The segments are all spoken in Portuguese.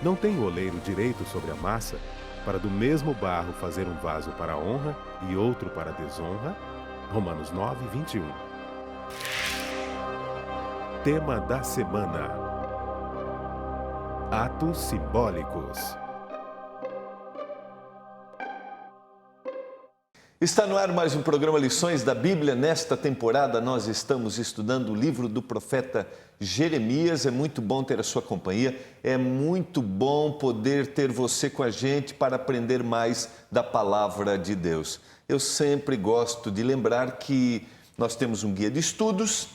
Não tem o oleiro direito sobre a massa, para do mesmo barro fazer um vaso para a honra e outro para a desonra? Romanos 9, 21. Tema da semana: Atos simbólicos. Está no ar mais um programa Lições da Bíblia. Nesta temporada nós estamos estudando o livro do profeta Jeremias. É muito bom ter a sua companhia, é muito bom poder ter você com a gente para aprender mais da palavra de Deus. Eu sempre gosto de lembrar que nós temos um guia de estudos,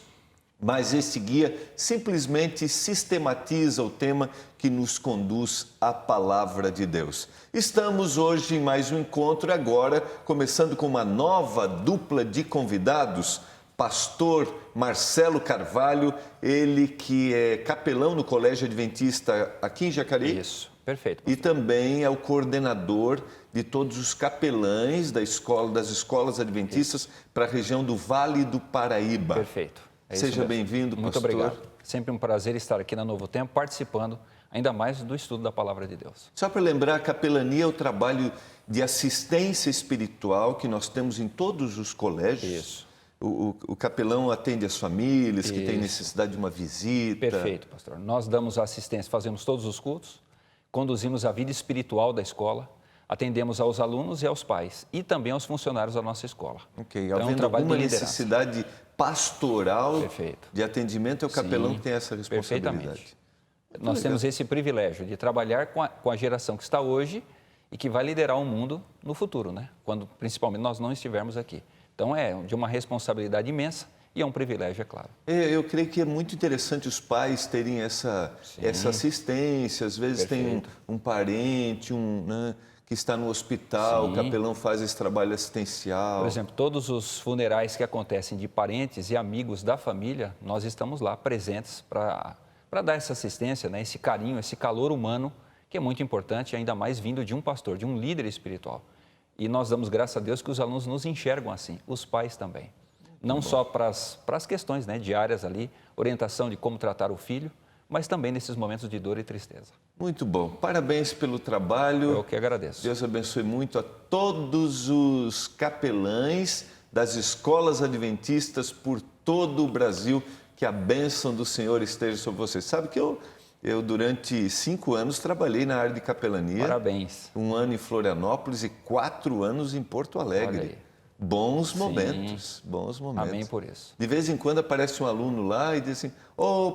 mas esse guia simplesmente sistematiza o tema que nos conduz à palavra de Deus. Estamos hoje em mais um encontro, agora começando com uma nova dupla de convidados. Pastor Marcelo Carvalho, ele que é capelão no Colégio Adventista aqui em Jacareí. Isso, perfeito. E também é o coordenador de todos os capelães das escolas adventistas para a região do Vale do Paraíba. Perfeito. Seja bem-vindo, pastor. Muito obrigado. Sempre um prazer estar aqui na Novo Tempo, participando ainda mais do estudo da Palavra de Deus. Só para lembrar, a capelania é o trabalho de assistência espiritual que nós temos em todos os colégios. Isso. O capelão atende as famílias que têm necessidade de uma visita. Perfeito, pastor. Nós damos assistência, fazemos todos os cultos, conduzimos a vida espiritual da escola, atendemos aos alunos e aos pais e também aos funcionários da nossa escola. Ok, Então, havendo alguma necessidade pastoral de atendimento, é o capelão que tem essa responsabilidade. Perfeitamente. Nós temos esse privilégio de trabalhar com a geração que está hoje e que vai liderar o mundo no futuro, né? Quando principalmente nós não estivermos aqui. Então é de uma responsabilidade imensa e é um privilégio, é claro. Eu creio que é muito interessante os pais terem essa assistência. Às vezes tem um parente, né, que está no hospital, o capelão faz esse trabalho assistencial. Por exemplo, todos os funerais que acontecem de parentes e amigos da família, nós estamos lá presentes para dar essa assistência, né, esse carinho, esse calor humano, que é muito importante, ainda mais vindo de um pastor, de um líder espiritual. E nós damos graças a Deus que os alunos nos enxergam assim, os pais também. Não só para as questões, né, diárias ali, orientação de como tratar o filho, mas também nesses momentos de dor e tristeza. Muito bom. Parabéns pelo trabalho. Eu que agradeço. Deus abençoe muito a todos os capelães das escolas adventistas por todo o Brasil. Que a bênção do Senhor esteja sobre vocês. Sabe que eu durante 5 anos trabalhei na área de capelania. Parabéns. 1 ano em Florianópolis e 4 anos em Porto Alegre. Bons momentos, bons momentos. Amém por isso. De vez em quando aparece um aluno lá e diz assim,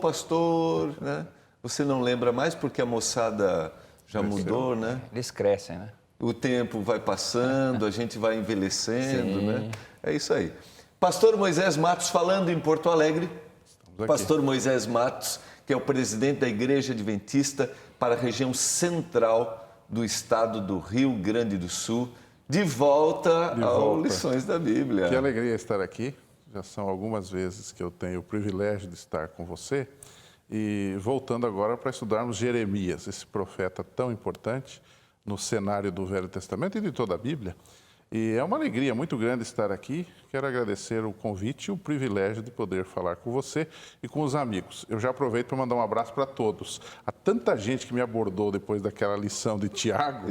pastor, né? Você não lembra mais porque a moçada já mudou, né? Eles crescem, né? O tempo vai passando, a gente vai envelhecendo, né? É isso aí. Pastor Moisés Matos falando em Porto Alegre. Pastor Moisés Matos, que é o presidente da Igreja Adventista para a região central do estado do Rio Grande do Sul, de volta ao Lições da Bíblia. Que alegria estar aqui. Já são algumas vezes que eu tenho o privilégio de estar com você. E voltando agora para estudarmos Jeremias, esse profeta tão importante no cenário do Velho Testamento e de toda a Bíblia. E é uma alegria muito grande estar aqui. Quero agradecer o convite e o privilégio de poder falar com você e com os amigos. Eu já aproveito para mandar um abraço para todos. Há tanta gente que me abordou depois daquela lição de Tiago,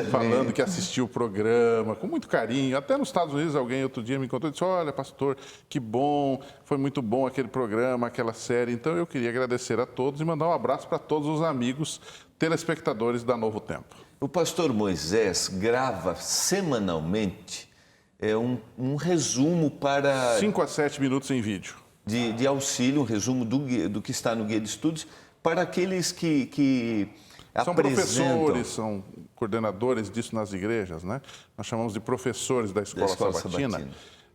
falando que assistiu o programa com muito carinho. Até nos Estados Unidos alguém outro dia me encontrou e disse, olha, pastor, que bom, foi muito bom aquele programa, aquela série. Então eu queria agradecer a todos e mandar um abraço para todos os amigos telespectadores da Novo Tempo. O pastor Moisés grava semanalmente um resumo para... 5 a 7 minutos em vídeo. De auxílio, um resumo do que está no guia de estudos, para aqueles que são apresentam... professores, são coordenadores disso nas igrejas, né? Nós chamamos de professores da Escola Sabatina.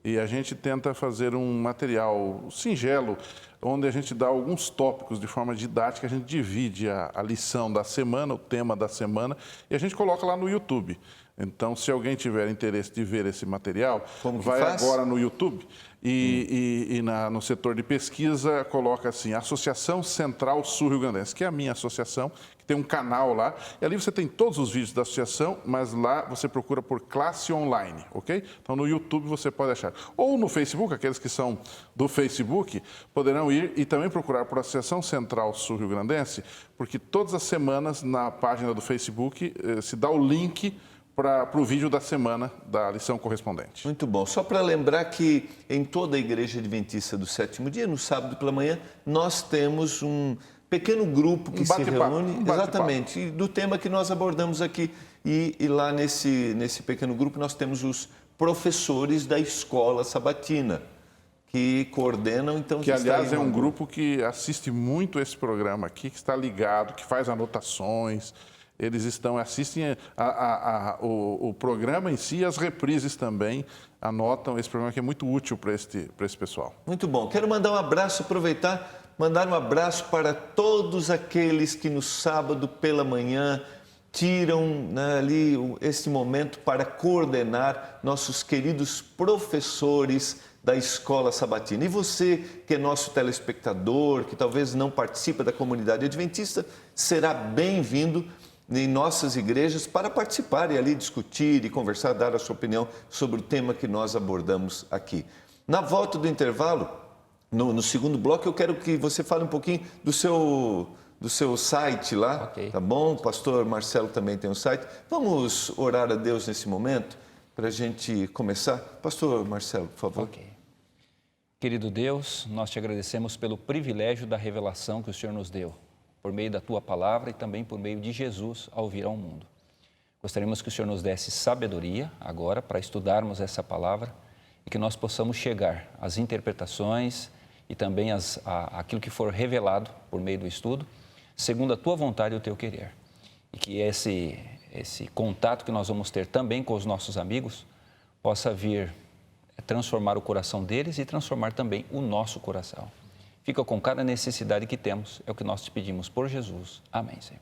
E a gente tenta fazer um material singelo, onde a gente dá alguns tópicos de forma didática, a gente divide a lição da semana, o tema da semana, e a gente coloca lá no YouTube. Então, se alguém tiver interesse de ver esse material, Como que vai faz? agora no YouTube e no setor de pesquisa coloca assim, Associação Central Sul Rio Grandense, que é a minha associação, que tem um canal lá. E ali você tem todos os vídeos da associação, mas lá você procura por Classe Online, ok? Então, no YouTube você pode achar. Ou no Facebook, aqueles que são do Facebook, poderão ir e também procurar por Associação Central Sul Rio Grandense, porque todas as semanas na página do Facebook se dá o link para o vídeo da semana da lição correspondente. Muito bom. Só para lembrar que em toda a Igreja Adventista do Sétimo Dia, no sábado pela manhã, nós temos um pequeno grupo que se reúne, exatamente, do tema que nós abordamos aqui. E lá nesse pequeno grupo nós temos os professores da escola sabatina, que coordenam, então... Que, aliás, é um grupo que assiste muito esse programa aqui, que está ligado, que faz anotações. Eles assistem o programa em si e as reprises também anotam esse programa que é muito útil para esse pessoal. Muito bom. Quero mandar um abraço, mandar um abraço para todos aqueles que no sábado pela manhã tiram ali esse momento para coordenar nossos queridos professores da Escola Sabatina. E você, que é nosso telespectador, que talvez não participa da comunidade adventista, será bem-vindo em nossas igrejas para participar e ali discutir e conversar, dar a sua opinião sobre o tema que nós abordamos aqui. Na volta do intervalo, no segundo bloco, eu quero que você fale um pouquinho do seu site lá, okay. Tá bom? O pastor Marcelo também tem um site. Vamos orar a Deus nesse momento para a gente começar? Pastor Marcelo, por favor. Ok. Querido Deus, nós te agradecemos pelo privilégio da revelação que o Senhor nos deu, por meio da Tua palavra e também por meio de Jesus ao vir ao mundo. Gostaríamos que o Senhor nos desse sabedoria agora para estudarmos essa palavra e que nós possamos chegar às interpretações e também aquilo que for revelado por meio do estudo, segundo a Tua vontade e o Teu querer. E que esse contato que nós vamos ter também com os nossos amigos possa vir transformar o coração deles e transformar também o nosso coração. Fica com cada necessidade que temos, é o que nós te pedimos por Jesus. Amém, Senhor.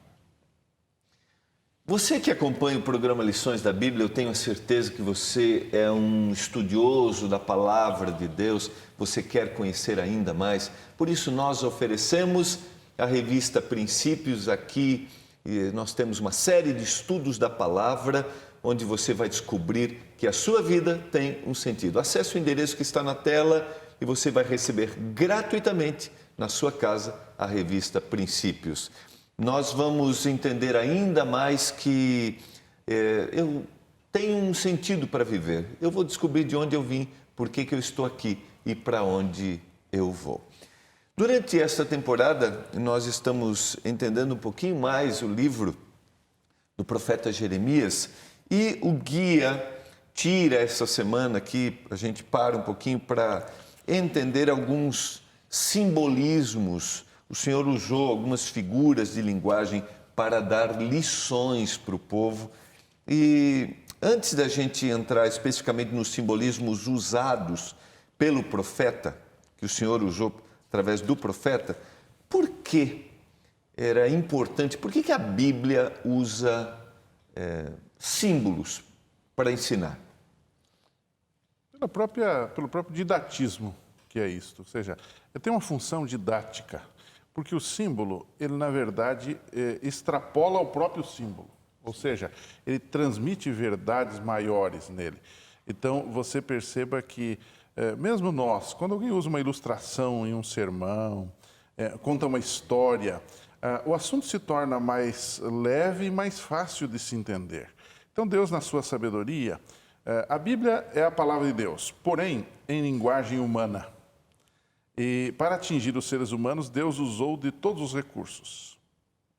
Você que acompanha o programa Lições da Bíblia, eu tenho a certeza que você é um estudioso da palavra de Deus, você quer conhecer ainda mais. Por isso nós oferecemos a revista Princípios aqui, e nós temos uma série de estudos da palavra, onde você vai descobrir que a sua vida tem um sentido. Acesse o endereço que está na tela e você vai receber gratuitamente na sua casa a revista Princípios. Nós vamos entender ainda mais que eu tenho um sentido para viver. Eu vou descobrir de onde eu vim, por que eu estou aqui e para onde eu vou. Durante esta temporada, nós estamos entendendo um pouquinho mais o livro do profeta Jeremias e o guia tira essa semana aqui, a gente para um pouquinho para entender alguns simbolismos. O Senhor usou algumas figuras de linguagem para dar lições para o povo. E antes da gente entrar especificamente nos simbolismos usados pelo profeta, que o Senhor usou através do profeta, por que era importante, por que a Bíblia usa símbolos para ensinar? Pelo próprio didatismo que é isto, ou seja, tem uma função didática, porque o símbolo, ele na verdade extrapola o próprio símbolo, ou seja, ele transmite verdades maiores nele. Então você perceba que mesmo nós, quando alguém usa uma ilustração em um sermão, conta uma história, o assunto se torna mais leve e mais fácil de se entender. Então Deus, na sua sabedoria, a Bíblia é a palavra de Deus, porém em linguagem humana. E para atingir os seres humanos, Deus usou de todos os recursos.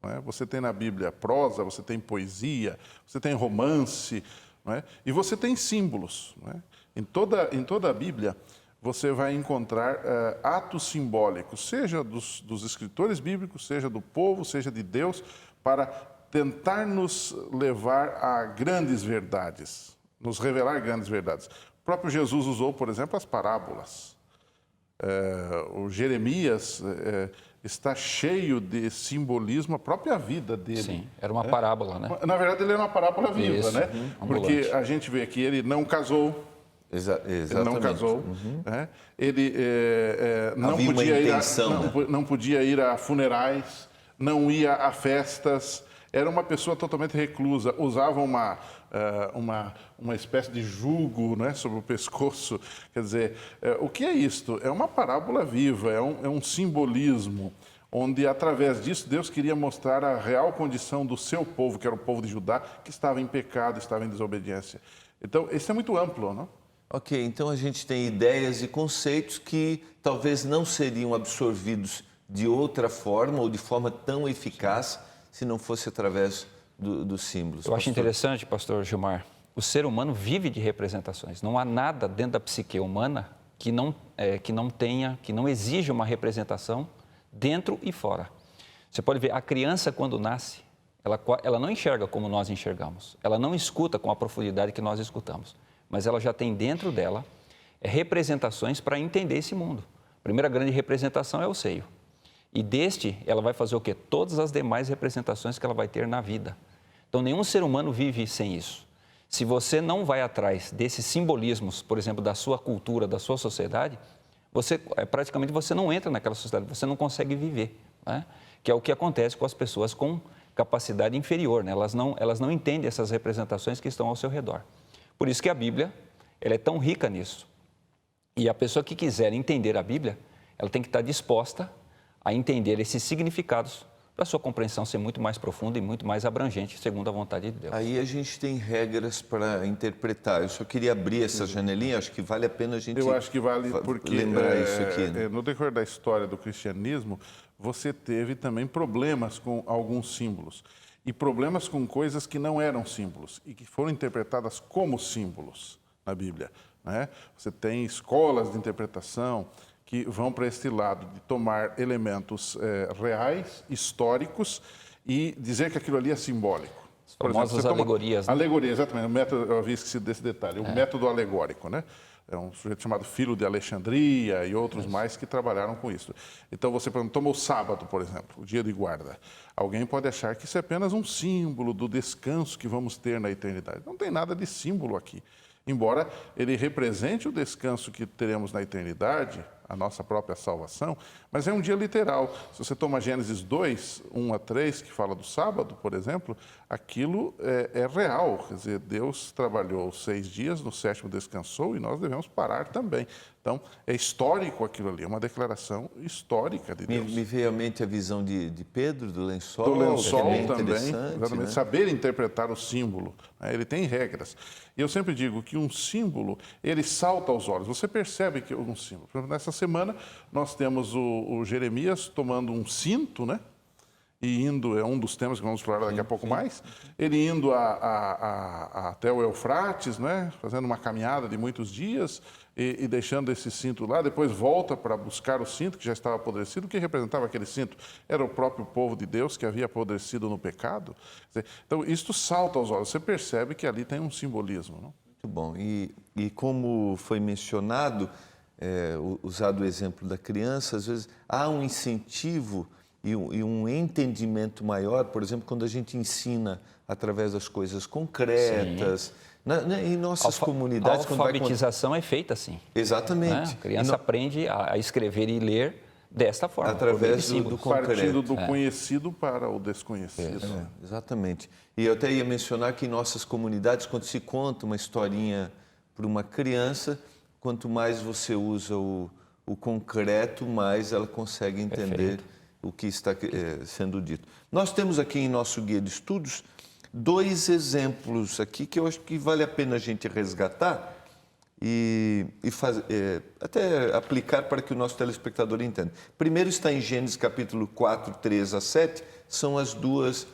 Não é? Você tem na Bíblia prosa, você tem poesia, você tem romance, não é? E você tem símbolos. Não é? Em toda a Bíblia, você vai encontrar atos simbólicos, seja dos escritores bíblicos, seja do povo, seja de Deus, para tentar nos levar a grandes verdades, nos revelar grandes verdades. O próprio Jesus usou, por exemplo, as parábolas. O Jeremias está cheio de simbolismo, a própria vida dele. Sim, era uma parábola, né? Na verdade, ele é uma parábola viva, Isso, né? Porque ambulante. a gente vê que ele não casou, Exatamente. ele não casou, né? Ele não Havia uma podia intenção, né? não podia ir a funerais, não ia a festas, era uma pessoa totalmente reclusa, usava uma espécie de jugo, né, sobre o pescoço. Quer dizer, o que é isto? É uma parábola viva, é um simbolismo, onde através disso Deus queria mostrar a real condição do seu povo, que era o povo de Judá, que estava em pecado, estava em desobediência. Então, isso é muito amplo, não? Ok, então a gente tem ideias e conceitos que talvez não seriam absorvidos de outra forma ou de forma tão eficaz se não fosse através dos símbolos. Eu acho interessante, pastor Gilmar, o ser humano vive de representações. Não há nada dentro da psique humana que não exija uma representação dentro e fora. Você pode ver, a criança quando nasce, ela não enxerga como nós enxergamos. Ela não escuta com a profundidade que nós escutamos. Mas ela já tem dentro dela representações para entender esse mundo. A primeira grande representação é o seio. E deste, ela vai fazer o quê? Todas as demais representações que ela vai ter na vida. Então, nenhum ser humano vive sem isso. Se você não vai atrás desses simbolismos, por exemplo, da sua cultura, da sua sociedade, praticamente você não entra naquela sociedade, você não consegue viver, né? Que é o que acontece com as pessoas com capacidade inferior, né? Elas não entendem essas representações que estão ao seu redor. Por isso que a Bíblia, ela é tão rica nisso. E a pessoa que quiser entender a Bíblia, ela tem que estar disposta a entender esses significados para a sua compreensão ser muito mais profunda e muito mais abrangente, segundo a vontade de Deus. Aí a gente tem regras para interpretar. Eu só queria abrir essa janelinha, acho que vale a pena a gente Eu acho que vale porque lembrar isso aqui. Né? No decorrer da história do cristianismo, você teve também problemas com alguns símbolos. E problemas com coisas que não eram símbolos e que foram interpretadas como símbolos na Bíblia, né? Você tem escolas de interpretação que vão para este lado de tomar elementos reais, históricos, e dizer que aquilo ali é simbólico. As famosas alegorias. Né? Alegoria, exatamente. O método, eu havia esquecido desse detalhe. O método alegórico, né? É um sujeito chamado Filo de Alexandria e outros mais que trabalharam com isso. Então, você, por exemplo, toma o sábado, por exemplo, o dia de guarda. Alguém pode achar que isso é apenas um símbolo do descanso que vamos ter na eternidade. Não tem nada de símbolo aqui. Embora ele represente o descanso que teremos na eternidade, a nossa própria salvação, mas é um dia literal. Se você toma Gênesis 2, 1 a 3, que fala do sábado, por exemplo, aquilo é real. Quer dizer, Deus trabalhou 6 dias, no 7º descansou e nós devemos parar também. Então, é histórico aquilo ali, é uma declaração histórica de Deus. Me veio à mente a visão de Pedro, do lençol. Do lençol que é bem também, interessante, né? saber interpretar o símbolo, né? Ele tem regras. E eu sempre digo que um símbolo, ele salta aos olhos. Você percebe que é um símbolo. Por exemplo, nessa semana, nós temos o Jeremias tomando um cinto, né? E indo, é um dos temas que vamos falar daqui a pouco mais, ele indo até o Eufrates, né? Fazendo uma caminhada de muitos dias e deixando esse cinto lá, depois volta para buscar o cinto que já estava apodrecido. O que representava aquele cinto? Era o próprio povo de Deus que havia apodrecido no pecado. Então, isto salta aos olhos, você percebe que ali tem um simbolismo. Não? Muito bom. E como foi mencionado, usado o exemplo da criança, às vezes há um incentivo e um entendimento maior, por exemplo, quando a gente ensina através das coisas concretas, em nossas comunidades. A alfabetização é feita assim. Exatamente. Né? A criança aprende a escrever e ler desta forma. Através do concreto. Partindo do conhecido para o desconhecido. Exatamente. E eu até ia mencionar que em nossas comunidades, quando se conta uma historinha para uma criança, quanto mais você usa o concreto, mais ela consegue entender. Perfeito. O que está sendo dito. Nós temos aqui em nosso guia de estudos 2 exemplos aqui que eu acho que vale a pena a gente resgatar e até aplicar para que o nosso telespectador entenda. Primeiro está em Gênesis capítulo 4, 3 a 7, são as 2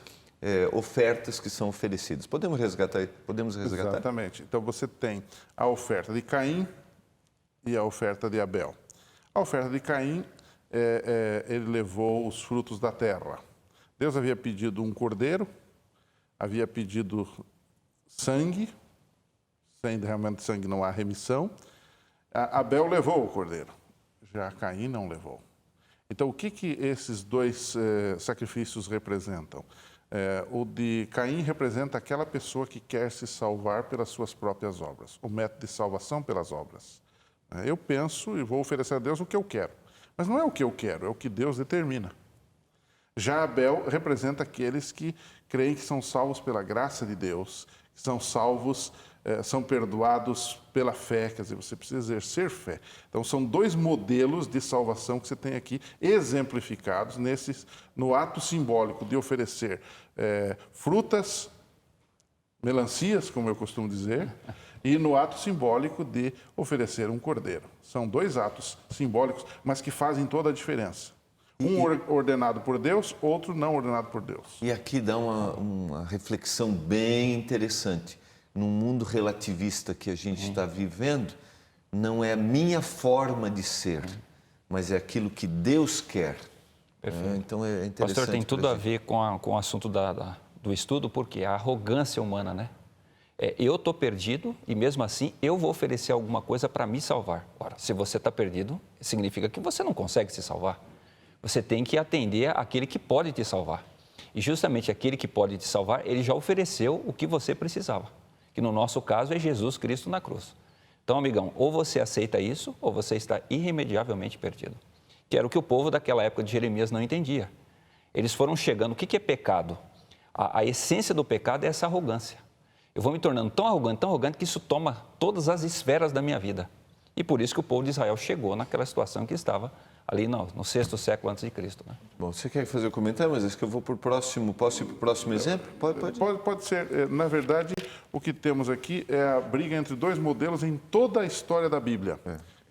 ofertas que são oferecidas. Podemos resgatar? Exatamente. Então você tem a oferta de Caim e a oferta de Abel. A oferta de Caim, ele levou os frutos da terra. Deus havia pedido um cordeiro, havia pedido sangue, sem derramamento de sangue não há remissão. Abel levou o cordeiro, já Caim não levou. Então, o que esses dois sacrifícios representam? O de Caim representa aquela pessoa que quer se salvar pelas suas próprias obras, o método de salvação pelas obras. Eu penso e vou oferecer a Deus o que eu quero, mas não é o que eu quero, é o que Deus determina. Já Abel representa aqueles que creem que são salvos pela graça de Deus, que são salvos, são perdoados pela fé, quer dizer, você precisa exercer fé. Então, são dois modelos de salvação que você tem aqui, exemplificados no ato simbólico de oferecer frutas, melancias, como eu costumo dizer, e no ato simbólico de oferecer um cordeiro. São dois atos simbólicos, mas que fazem toda a diferença. Um ordenado por Deus, outro não ordenado por Deus. E aqui dá uma reflexão bem interessante. No mundo relativista que a gente está vivendo, não é a minha forma de ser, mas é aquilo que Deus quer. Então é interessante. Pastor, tem tudo a ver com o assunto do estudo, porque a arrogância humana, né? Eu estou perdido e mesmo assim eu vou oferecer alguma coisa para me salvar. Ora, se você está perdido, significa que você não consegue se salvar. Você tem que atender àquele que pode te salvar. E justamente aquele que pode te salvar, ele já ofereceu o que você precisava. Que no nosso caso é Jesus Cristo na cruz. Então, amigão, ou você aceita isso, ou você está irremediavelmente perdido. Que era o que o povo daquela época de Jeremias não entendia. Eles foram chegando, o que é pecado? A essência do pecado é essa arrogância. Eu vou me tornando tão arrogante, que isso toma todas as esferas da minha vida. E por isso que o povo de Israel chegou naquela situação que estava ali no 6º século antes de Cristo. Né? Bom, você quer fazer um comentário, mas acho que eu vou para o próximo. Posso ir para o próximo exemplo? Pode ser. Na verdade, o que temos aqui é a briga entre dois modelos em toda a história da Bíblia,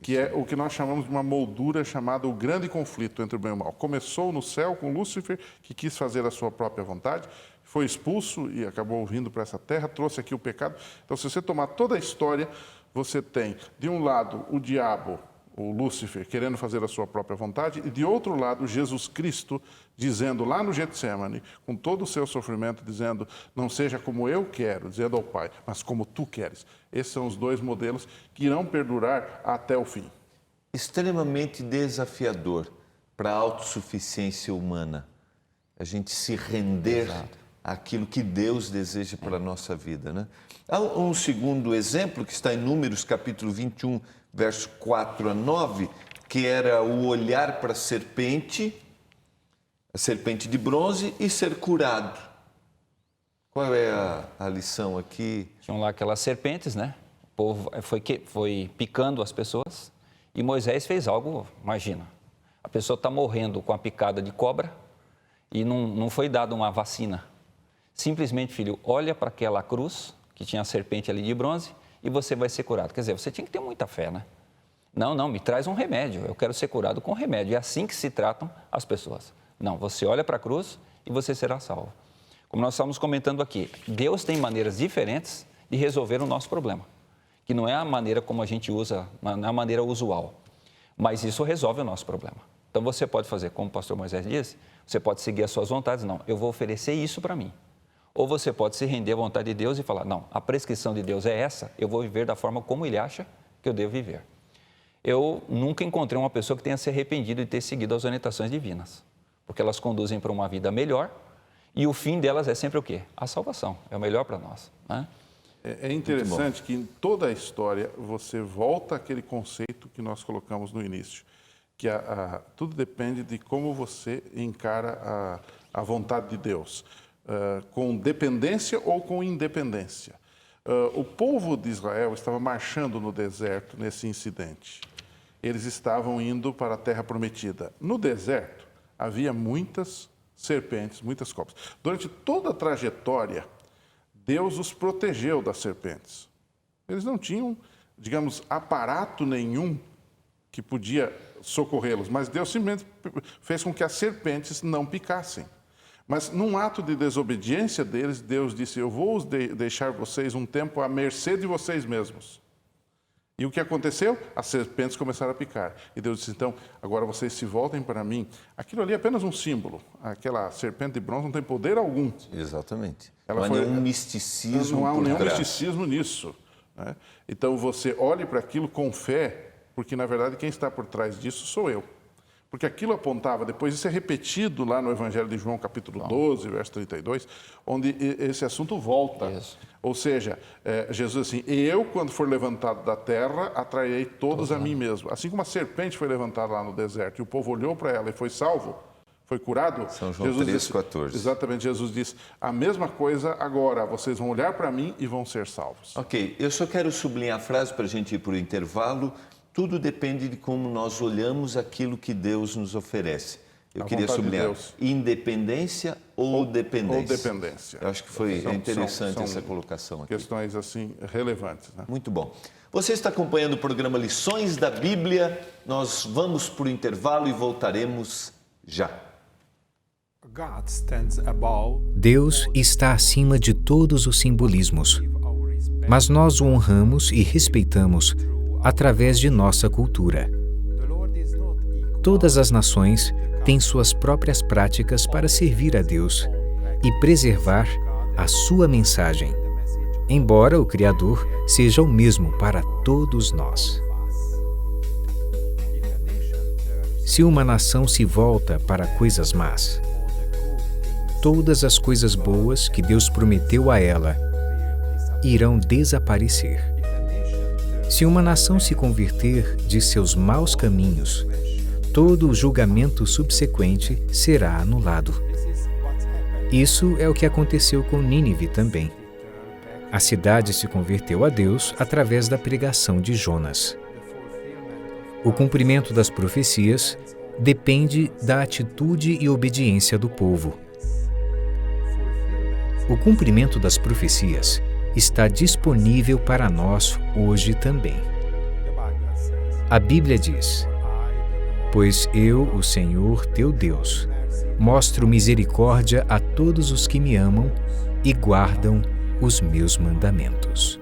que é o que nós chamamos de uma moldura chamada o grande conflito entre o bem e o mal. Começou no céu com Lúcifer, que quis fazer a sua própria vontade, foi expulso e acabou vindo para essa terra, trouxe aqui o pecado. Então, se você tomar toda a história, você tem, de um lado, o diabo, o Lúcifer, querendo fazer a sua própria vontade, e de outro lado, Jesus Cristo, dizendo lá no Getsemane, com todo o seu sofrimento, dizendo, não seja como eu quero, dizendo ao Pai, mas como tu queres. Esses são os dois modelos que irão perdurar até o fim. Extremamente desafiador para a autossuficiência humana, a gente se render àquilo que Deus deseja para a nossa vida. Né? Há um segundo exemplo que está em Números, capítulo 21, verso 4 a 9, que era o olhar para a serpente de bronze e ser curado. Qual é a lição aqui? Tinham lá aquelas serpentes, né? O povo foi picando as pessoas e Moisés fez algo, imagina, a pessoa está morrendo com a picada de cobra e não foi dada uma vacina. Simplesmente, filho, olha para aquela cruz que tinha a serpente ali de bronze e você vai ser curado. Quer dizer, você tinha que ter muita fé, né? Não, me traz um remédio, eu quero ser curado com remédio. É assim que se tratam as pessoas. Não, você olha para a cruz e você será salvo. Como nós estamos comentando aqui, Deus tem maneiras diferentes de resolver o nosso problema, que não é a maneira como a gente usa, não é a maneira usual, mas isso resolve o nosso problema. Então você pode fazer, como o pastor Moisés disse, você pode seguir as suas vontades, não, eu vou oferecer isso para mim. Ou você pode se render à vontade de Deus e falar, não, a prescrição de Deus é essa, eu vou viver da forma como Ele acha que eu devo viver. Eu nunca encontrei uma pessoa que tenha se arrependido de ter seguido as orientações divinas, porque elas conduzem para uma vida melhor e o fim delas é sempre o quê? A salvação, é o melhor para nós. Né? É interessante que em toda a história você volta àquele conceito que nós colocamos no início, que tudo depende de como você encara a vontade de Deus. Com dependência ou com independência. O povo de Israel estava marchando no deserto nesse incidente. Eles estavam indo para a terra prometida. No deserto havia muitas serpentes, muitas cobras. Durante toda a trajetória, Deus os protegeu das serpentes. Eles não tinham, digamos, aparato nenhum que podia socorrê-los, mas Deus simplesmente fez com que as serpentes não picassem. Mas num ato de desobediência deles, Deus disse, eu vou deixar vocês um tempo à mercê de vocês mesmos. E o que aconteceu? As serpentes começaram a picar. E Deus disse, então, agora vocês se voltem para mim. Aquilo ali é apenas um símbolo. Aquela serpente de bronze não tem poder algum. Exatamente. Não há nenhum misticismo. Não há nenhum misticismo nisso. Né? Então você olhe para aquilo com fé, porque na verdade quem está por trás disso sou eu. Porque aquilo apontava, depois isso é repetido lá no Evangelho de João, capítulo 12, verso 32, onde esse assunto volta. Isso. Ou seja, Jesus assim, eu, quando for levantado da terra, atrairei todos a mim mesmo. Assim como a serpente foi levantada lá no deserto, e o povo olhou para ela e foi salvo, foi curado. São João 3,14. Exatamente, Jesus disse, a mesma coisa agora, vocês vão olhar para mim e vão ser salvos. Ok, eu só quero sublinhar a frase para a gente ir para o intervalo. Tudo depende de como nós olhamos aquilo que Deus nos oferece. Eu queria sublinhar, independência ou dependência? Ou dependência. Eu acho que foi interessante essa colocação aqui. Questões assim relevantes, né? Muito bom. Você está acompanhando o programa Lições da Bíblia. Nós vamos para o intervalo e voltaremos já. Deus está acima de todos os simbolismos, mas nós o honramos e respeitamos através de nossa cultura. Todas as nações têm suas próprias práticas para servir a Deus e preservar a sua mensagem, embora o Criador seja o mesmo para todos nós. Se uma nação se volta para coisas más, todas as coisas boas que Deus prometeu a ela irão desaparecer. Se uma nação se converter de seus maus caminhos, todo o julgamento subsequente será anulado. Isso é o que aconteceu com Nínive também. A cidade se converteu a Deus através da pregação de Jonas. O cumprimento das profecias depende da atitude e obediência do povo. O cumprimento das profecias está disponível para nós hoje também. A Bíblia diz: pois eu, o Senhor teu Deus, mostro misericórdia a todos os que me amam e guardam os meus mandamentos.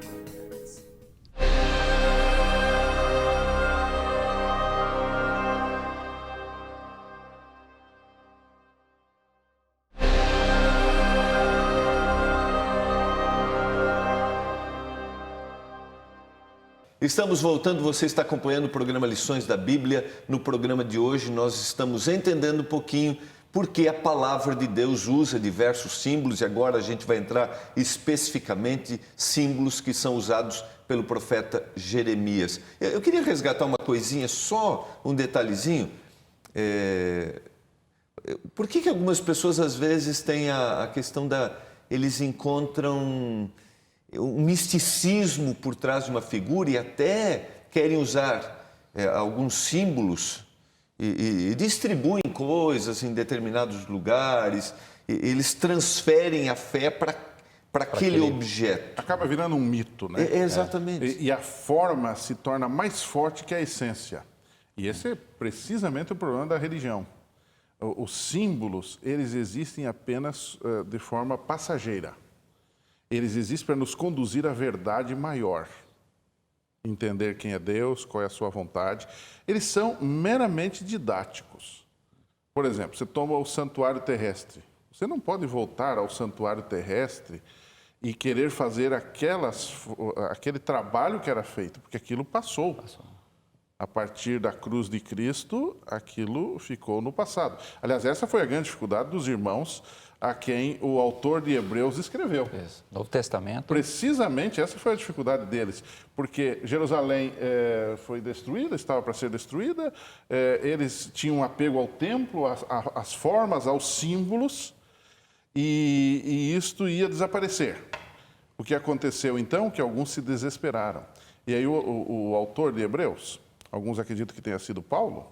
Estamos voltando, você está acompanhando o programa Lições da Bíblia. No programa de hoje nós estamos entendendo um pouquinho porque a palavra de Deus usa diversos símbolos e agora a gente vai entrar especificamente símbolos que são usados pelo profeta Jeremias. Eu queria resgatar uma coisinha, só um detalhezinho. Por que algumas pessoas às vezes têm a questão eles encontram um misticismo por trás de uma figura e até querem usar alguns símbolos e distribuem coisas em determinados lugares, eles transferem a fé para aquele objeto. Acaba virando um mito, né? Exatamente. E a forma se torna mais forte que a essência. E esse é precisamente o problema da religião. Os símbolos, eles existem apenas de forma passageira. Eles existem para nos conduzir à verdade maior. Entender quem é Deus, qual é a sua vontade. Eles são meramente didáticos. Por exemplo, você toma o santuário terrestre. Você não pode voltar ao santuário terrestre e querer fazer aquele trabalho que era feito, porque aquilo passou. A partir da cruz de Cristo, aquilo ficou no passado. Aliás, essa foi a grande dificuldade dos irmãos a quem o autor de Hebreus escreveu. Isso. Novo Testamento. Precisamente essa foi a dificuldade deles, porque Jerusalém foi destruída, estava para ser destruída, eles tinham um apego ao templo, às formas, aos símbolos, e isto ia desaparecer. O que aconteceu então? Que alguns se desesperaram. E aí o autor de Hebreus, alguns acreditam que tenha sido Paulo,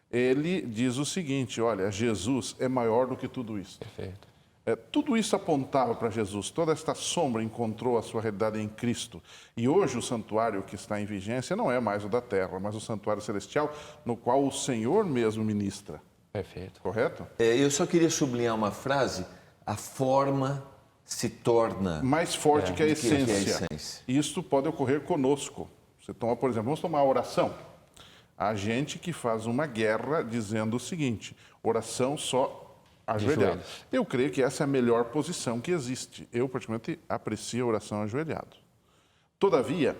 ele diz o seguinte: olha, Jesus é maior do que tudo isso. Perfeito. Tudo isso apontava para Jesus, toda esta sombra encontrou a sua realidade em Cristo. E hoje o santuário que está em vigência não é mais o da terra, mas o santuário celestial, no qual o Senhor mesmo ministra. Perfeito. Correto? Eu só queria sublinhar uma frase: a forma se torna mais forte que a essência. Que a essência. Isso pode ocorrer conosco. Você toma, por exemplo, vamos tomar a oração. Há gente que faz uma guerra dizendo o seguinte: oração só ajoelhado. Eu creio que essa é a melhor posição que existe. Eu, particularmente, aprecio a oração ajoelhado. Todavia,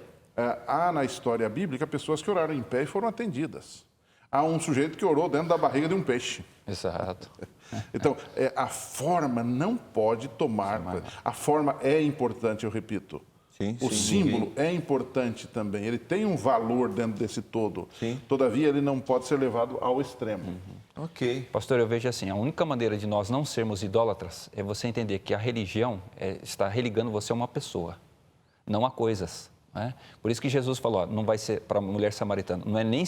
há na história bíblica pessoas que oraram em pé e foram atendidas. Há um sujeito que orou dentro da barriga de um peixe. Exato. Então, a forma não pode tomar. A forma é importante, eu repito. Sim, O símbolo é importante também. Ele tem um valor dentro desse todo. Sim. Todavia, ele não pode ser levado ao extremo. Ok. Pastor, eu vejo assim, a única maneira de nós não sermos idólatras é você entender que a religião está religando você a uma pessoa, não a coisas. Né? Por isso que Jesus falou, ó, não vai ser para a mulher samaritana, não é nem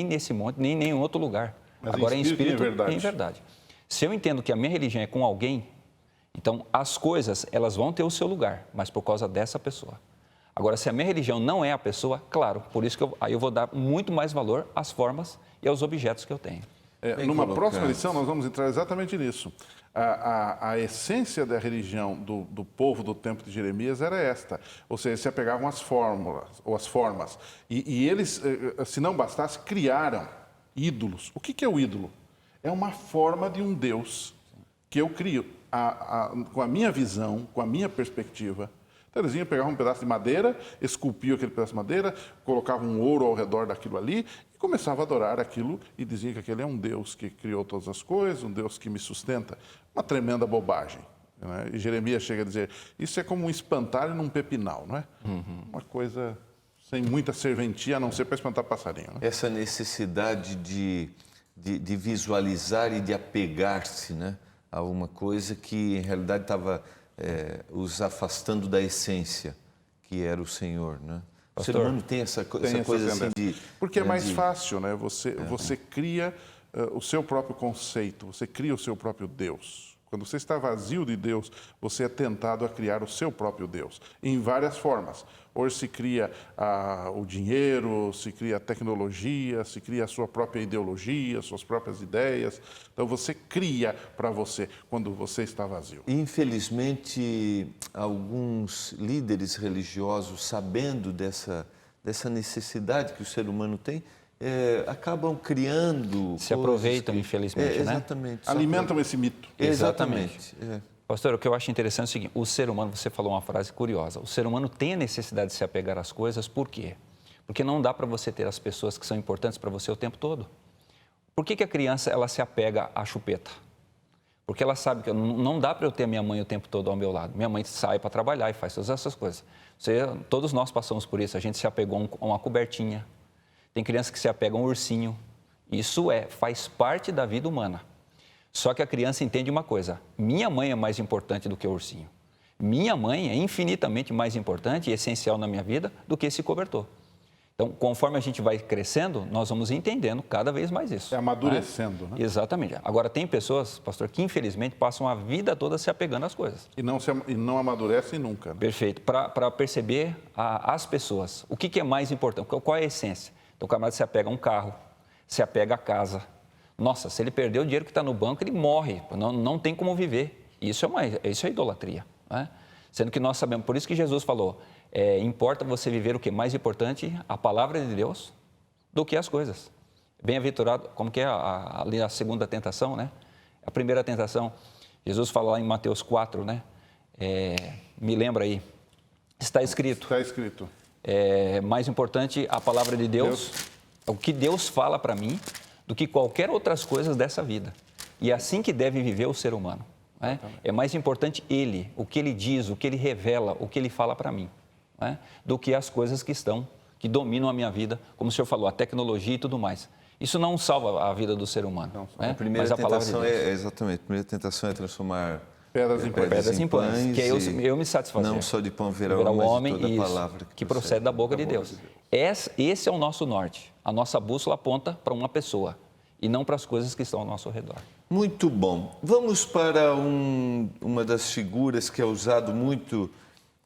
nesse monte, nem em nenhum outro lugar. Mas agora em em espírito espírito e em verdade. e em verdade. Se eu entendo que a minha religião é com alguém, então as coisas elas vão ter o seu lugar, mas por causa dessa pessoa. Agora, se a minha religião não é a pessoa, claro, por isso que aí eu vou dar muito mais valor às formas e aos objetos que eu tenho. Numa próxima lição, nós vamos entrar exatamente nisso. A essência da religião do povo do tempo de Jeremias era esta, ou seja, se apegavam às fórmulas, ou às formas. E eles, se não bastasse, criaram ídolos. O que é o ídolo? É uma forma de um Deus que eu crio com a minha visão, com a minha perspectiva. Então, eles iam pegar um pedaço de madeira, esculpiam aquele pedaço de madeira, colocavam um ouro ao redor daquilo ali e começavam a adorar aquilo e diziam que aquele é um Deus que criou todas as coisas, um Deus que me sustenta. Uma tremenda bobagem. Né? E Jeremias chega a dizer, isso é como um espantalho num pepinal, não é? Uma coisa sem muita serventia, a não ser para espantar passarinho. Né? Essa necessidade de visualizar e de apegar-se, né, a uma coisa que, em realidade, estava os afastando da essência, que era o Senhor. Né? O ser humano tem essa coisa assim de... Porque é mais fácil, né? Você cria o seu próprio conceito, você cria o seu próprio Deus. Quando você está vazio de Deus, você é tentado a criar o seu próprio Deus, em várias formas. Hoje se cria o dinheiro, se cria a tecnologia, se cria a sua própria ideologia, suas próprias ideias. Então você cria para você quando você está vazio. Infelizmente, alguns líderes religiosos, sabendo dessa necessidade que o ser humano tem, acabam criando... Se aproveitam, infelizmente, né? Exatamente. Alimentam esse mito. Exatamente. Pastor, o que eu acho interessante é o seguinte, o ser humano, você falou uma frase curiosa, o ser humano tem a necessidade de se apegar às coisas, por quê? Porque não dá para você ter as pessoas que são importantes para você o tempo todo. Por que a criança ela se apega à chupeta? Porque ela sabe que não dá para eu ter a minha mãe o tempo todo ao meu lado. Minha mãe sai para trabalhar e faz todas essas coisas. Todos nós passamos por isso, a gente se apegou a uma cobertinha. Tem criança que se apega a um ursinho. Isso faz parte da vida humana. Só que a criança entende uma coisa, minha mãe é mais importante do que o ursinho. Minha mãe é infinitamente mais importante e essencial na minha vida do que esse cobertor. Então, conforme a gente vai crescendo, nós vamos entendendo cada vez mais isso. Amadurecendo, né? Exatamente. Agora, tem pessoas, pastor, que infelizmente passam a vida toda se apegando às coisas. E não amadurecem nunca. Né? Perfeito. Para perceber as pessoas, o que é mais importante, qual é a essência? Então, o camarada se apega a um carro, se apega à casa. Nossa, se ele perder o dinheiro que está no banco, ele morre, não tem como viver. Isso é idolatria. Né? Sendo que nós sabemos, por isso que Jesus falou, importa você viver o que? Mais importante, a palavra de Deus, do que as coisas. Bem-aventurado, como que é ali a segunda tentação, né? A primeira tentação, Jesus fala lá em Mateus 4, né? Me lembra aí, está escrito. Está escrito. Mais importante a palavra de Deus, o que Deus fala para mim, do que qualquer outras coisas dessa vida. E é assim que deve viver o ser humano. Né? É mais importante ele, o que ele diz, o que ele revela, o que ele fala para mim, né? Do que as coisas que dominam a minha vida, como o senhor falou, a tecnologia e tudo mais. Isso não salva a vida do ser humano. Não, né? A primeira tentação exatamente, a primeira tentação é transformar pedras em pães, que é eu me satisfazer. Não só de pão viverá o homem, mas de toda a palavra que procede da boca de Deus. Esse é o nosso norte. A nossa bússola aponta para uma pessoa e não para as coisas que estão ao nosso redor. Muito bom. Vamos para uma das figuras que é usado muito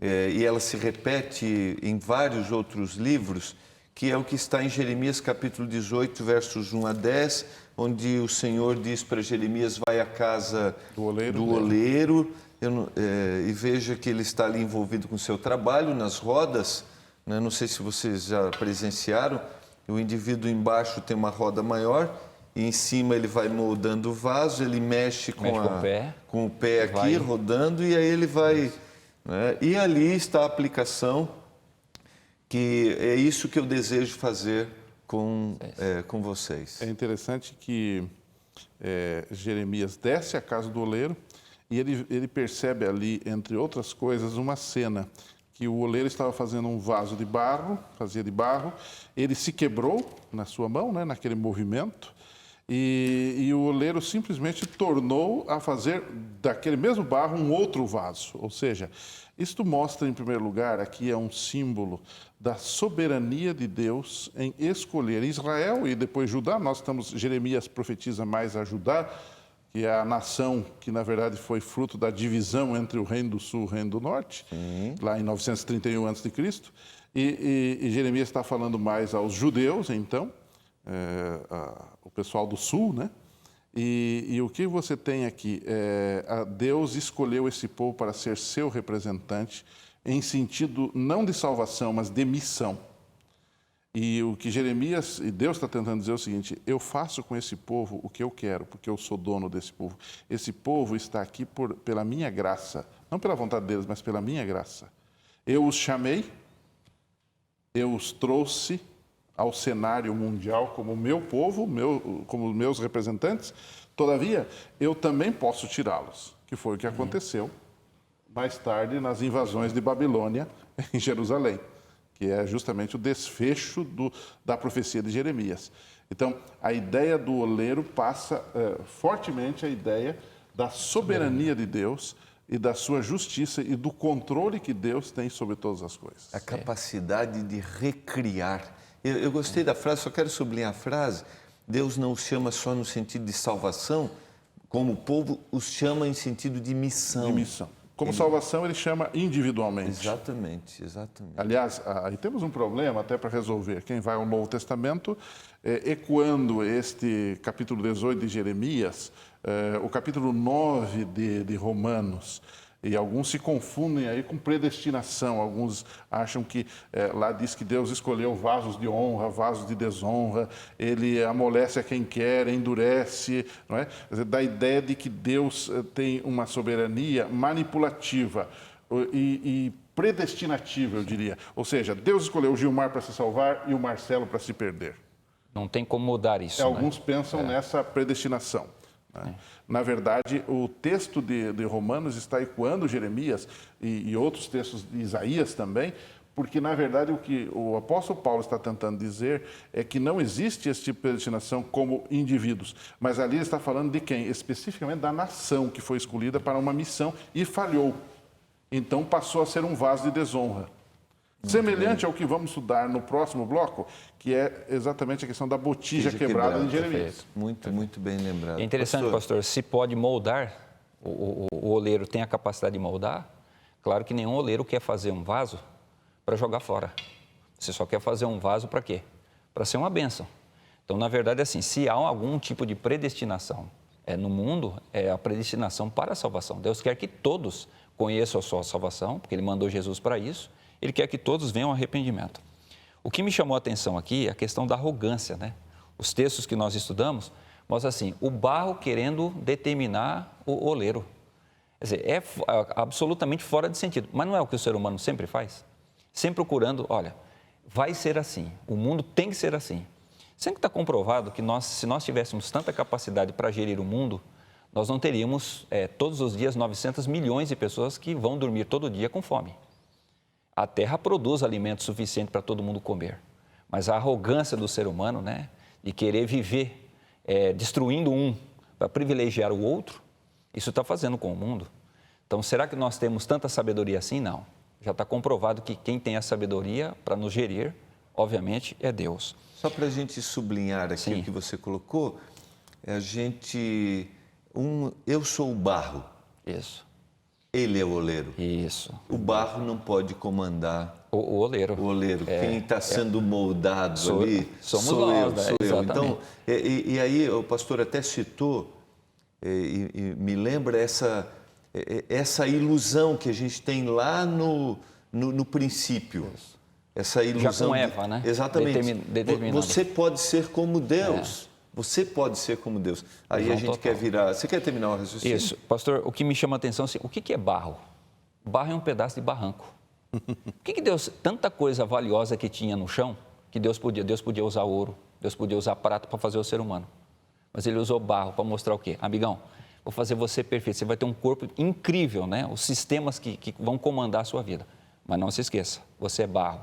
e ela se repete em vários outros livros, que é o que está em Jeremias capítulo 18, versos 1 a 10, onde o Senhor diz para Jeremias, vai à casa do oleiro e veja que ele está ali envolvido com o seu trabalho, nas rodas, né? Não sei se vocês já presenciaram, o indivíduo embaixo tem uma roda maior e em cima ele vai moldando o vaso, ele mexe com o pé aqui, rodando, e aí ele vai... Né? E ali está a aplicação, que é isso que eu desejo fazer com vocês. É interessante que Jeremias desce à casa do oleiro e ele percebe ali, entre outras coisas, uma cena que o oleiro estava fazendo um vaso de barro, fazia de barro, ele se quebrou na sua mão, né, naquele movimento, e o oleiro simplesmente tornou a fazer daquele mesmo barro um outro vaso. Ou seja, isto mostra, em primeiro lugar, aqui é um símbolo da soberania de Deus em escolher Israel e depois Judá. Jeremias profetiza mais a Judá, que é a nação que, na verdade, foi fruto da divisão entre o Reino do Sul e o Reino do Norte, lá em 931 a.C. E Jeremias está falando mais aos judeus, então, o pessoal do Sul, né? E o que você tem aqui? Deus escolheu esse povo para ser seu representante em sentido não de salvação, mas de missão. E o que Jeremias e Deus está tentando dizer é o seguinte: eu faço com esse povo o que eu quero, porque eu sou dono desse povo. Esse povo está aqui pela minha graça, não pela vontade deles, mas pela minha graça. Eu os chamei, eu os trouxe ao cenário mundial como meu povo, como meus representantes. Todavia, eu também posso tirá-los, que foi o que aconteceu mais tarde nas invasões de Babilônia em Jerusalém, que é justamente o desfecho da profecia de Jeremias. Então, a ideia do oleiro passa fortemente a ideia da soberania de Deus e da sua justiça e do controle que Deus tem sobre todas as coisas. A capacidade de recriar. Eu gostei da frase, só quero sublinhar a frase. Deus não os chama só no sentido de salvação, como o povo os chama em sentido de missão. De missão. Como salvação, ele chama individualmente. Exatamente, exatamente. Aliás, aí temos um problema até para resolver. Quem vai ao Novo Testamento, ecoando este capítulo 18 de Jeremias, o capítulo 9 de Romanos, e alguns se confundem aí com predestinação. Alguns acham que lá diz que Deus escolheu vasos de honra, vasos de desonra, ele amolece a quem quer, endurece, não é? Quer dizer, da ideia de que Deus tem uma soberania manipulativa e predestinativa, eu diria. Ou seja, Deus escolheu o Gilmar para se salvar e o Marcelo para se perder. Não tem como mudar isso. Alguns pensam nessa predestinação. Na verdade, o texto de Romanos está ecoando Jeremias e outros textos de Isaías também, porque, na verdade, o que o apóstolo Paulo está tentando dizer é que não existe esse tipo de predestinação como indivíduos, mas ali ele está falando de quem? Especificamente da nação que foi escolhida para uma missão e falhou. Então, passou a ser um vaso de desonra. Semelhante ao que vamos estudar no próximo bloco, que é exatamente a questão da botija quebrada de Jeremias. Muito bem lembrado. É interessante, pastor, se pode moldar, o oleiro tem a capacidade de moldar, claro que nenhum oleiro quer fazer um vaso para jogar fora. Você só quer fazer um vaso para quê? Para ser uma bênção. Então, na verdade, assim, se há algum tipo de predestinação no mundo, é a predestinação para a salvação. Deus quer que todos conheçam a sua salvação, porque Ele mandou Jesus para isso. Ele quer que todos venham ao arrependimento. O que me chamou a atenção aqui é a questão da arrogância, né? Os textos que nós estudamos mostram assim, o barro querendo determinar o oleiro. Quer dizer, é absolutamente fora de sentido. Mas não é o que o ser humano sempre faz? Sempre procurando, olha, vai ser assim, o mundo tem que ser assim. Sempre está comprovado que se nós tivéssemos tanta capacidade para gerir o mundo, nós não teríamos todos os dias 900 milhões de pessoas que vão dormir todo dia com fome. A terra produz alimento suficiente para todo mundo comer, mas a arrogância do ser humano, né, de querer viver destruindo um para privilegiar o outro, isso está fazendo com o mundo. Então, será que nós temos tanta sabedoria assim? Não. Já está comprovado que quem tem a sabedoria para nos gerir, obviamente, é Deus. Só para a gente sublinhar aqui o que você colocou, eu sou o barro. Isso. Ele é o oleiro. Isso. O barro não pode comandar o oleiro. O oleiro. Quem está sendo moldado ali somos sou nós, eu, sou eu. Exatamente. Então, e aí o pastor até citou, e me lembra essa ilusão que a gente tem lá no princípio. Isso. Essa ilusão. Já com Eva, né? Exatamente. Determinado. Você pode ser como Deus. Você pode ser como Deus. Aí a gente quer virar... Você quer terminar o raciocínio? Isso. Pastor, o que me chama a atenção é assim, o que é barro? Barro é um pedaço de barranco. Por que Deus, tanta coisa valiosa que tinha no chão, que Deus podia usar ouro, Deus podia usar prata para fazer o ser humano. Mas ele usou barro para mostrar o quê? Amigão, vou fazer você perfeito, você vai ter um corpo incrível, né? Os sistemas que vão comandar a sua vida. Mas não se esqueça, você é barro,